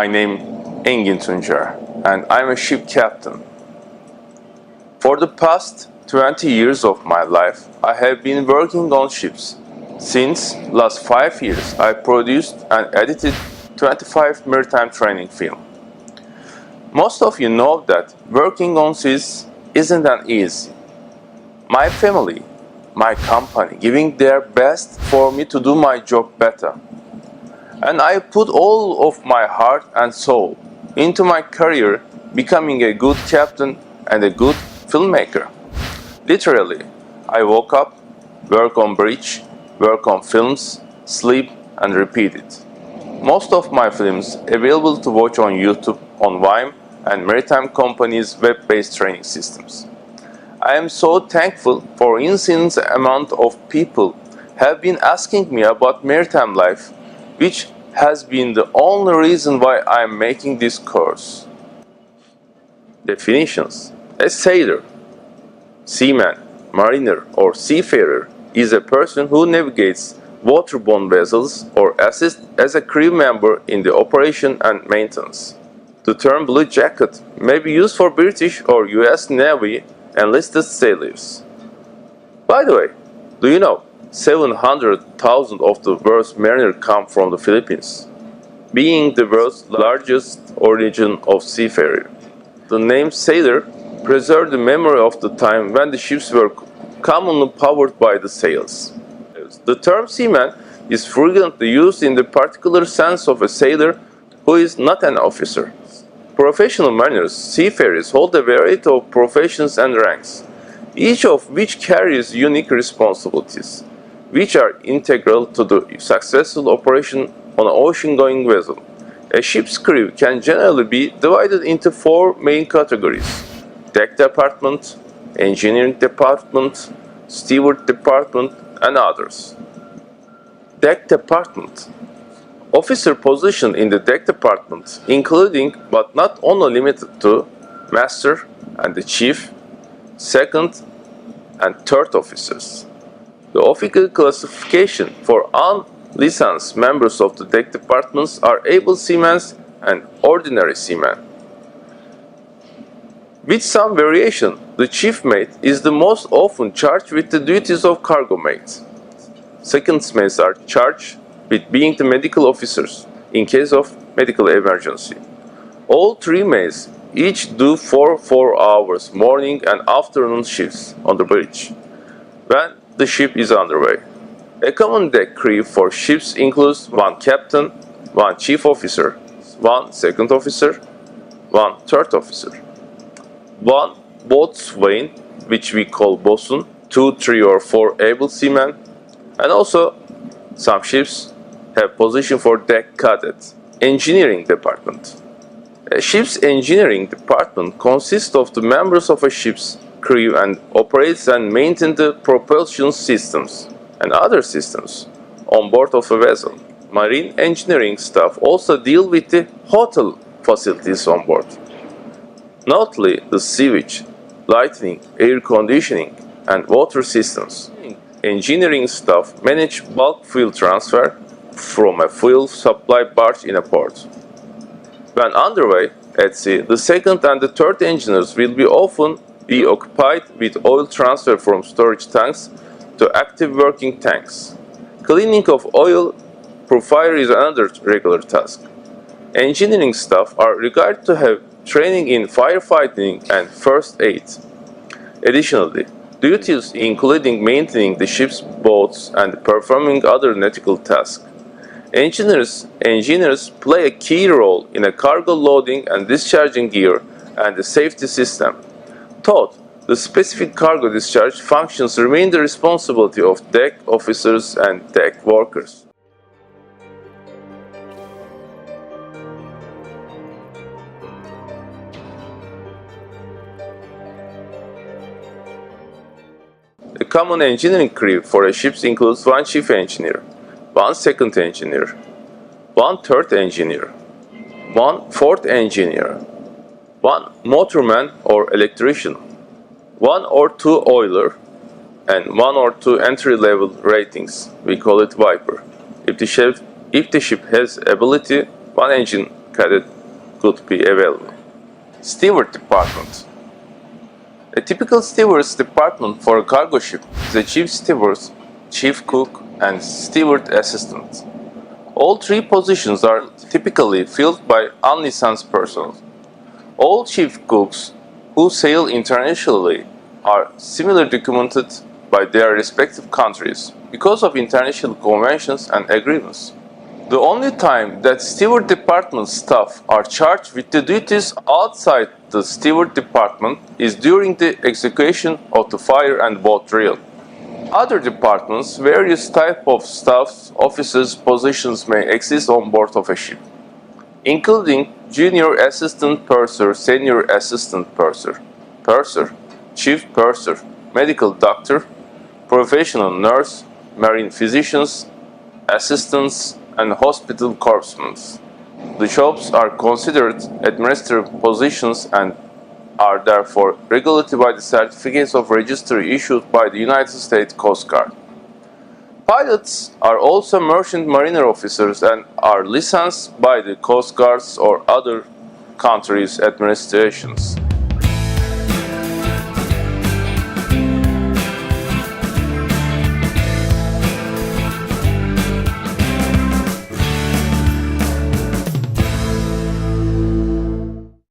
My name Engin Tuncer, and I'm a ship captain. For the past 20 years of my life, I have been working on ships. Since last 5 years, I produced and edited 25 maritime training film. Most of you know that working on seas isn't that easy. My family, my company, giving their best for me to do my job better. And I put all of my heart and soul into my career, becoming a good captain and a good filmmaker. Literally, I woke up, work on bridge, work on films, sleep and repeat it. Most of my films available to watch on YouTube, on Vine and maritime companies' web-based training systems. I am so thankful for insane amount of people have been asking me about maritime life, which has been the only reason why I am making this course. Definitions: a sailor, seaman, mariner or seafarer is a person who navigates waterborne vessels or assists as a crew member in the operation and maintenance. The term blue jacket may be used for British or US Navy enlisted sailors. By the way, do you know 700,000 of the world's mariners come from the Philippines, being the world's largest origin of seafarer. The name sailor preserves the memory of the time when the ships were commonly powered by the sails. The term seaman is frequently used in the particular sense of a sailor who is not an officer. Professional mariners, seafarers hold a variety of professions and ranks, each of which carries unique responsibilities, which are integral to the successful operation on an ocean-going vessel. A ship's crew can generally be divided into 4 main categories: deck department, engineering department, steward department, and others. Deck department. Officer position in the deck department, including but not only limited to master and the chief, second and third officers. The official classification for unlicensed members of the deck departments are able seamen and ordinary seamen. With some variation, the chief mate is the most often charged with the duties of cargo mate. Second mates are charged with being the medical officers in case of medical emergency. All 3 mates each do 4 hours morning and afternoon shifts on the bridge when the ship is underway. A common deck crew for ships includes 1 captain, 1 chief officer, 1 second officer, 1 third officer, 1 boatswain, which we call bosun, 2, 3 or 4 able seamen, and also some ships have position for deck cadet. Engineering department. A ship's engineering department consists of the members of a ship's crew and operates and maintains the propulsion systems and other systems on board of a vessel. Marine engineering staff also deal with the hotel facilities on board, notably the sewage, lighting, air conditioning, and water systems. Engineering staff manage bulk fuel transfer from a fuel supply barge in a port. When underway at sea, the second and the third engineers will be often be occupied with oil transfer from storage tanks to active working tanks. Cleaning of oil profile is another regular task. Engineering staff are required to have training in firefighting and first aid. Additionally, duties including maintaining the ship's boats and performing other nautical tasks. Engineers play a key role in a cargo loading and discharging gear and the safety system. Though the specific cargo discharge functions remain the responsibility of deck officers and deck workers. A common engineering crew for a ship includes 1 chief engineer, 1 second engineer, 1 third engineer, 1 fourth engineer, 1 motorman or electrician, 1 or 2 oiler, and 1 or 2 entry-level ratings. We call it Viper. If the ship has ability, 1 engine cadet could be available. Steward department. A typical steward's department for a cargo ship is a chief steward, chief cook, and steward assistant. All three positions are typically filled by unlicensed personnel. All chief cooks who sail internationally are similarly documented by their respective countries because of international conventions and agreements. The only time that steward department staff are charged with the duties outside the steward department is during the execution of the fire and boat drill. Other departments, various types of staff, officers' positions may exist on board of a ship, including junior assistant purser, senior assistant purser, purser, chief purser, medical doctor, professional nurse, marine physicians, assistants, and hospital corpsmen. The jobs are considered administrative positions and are therefore regulated by the certificates of registry issued by the United States Coast Guard. Pilots are also merchant mariner officers and are licensed by the Coast Guards or other countries' administrations.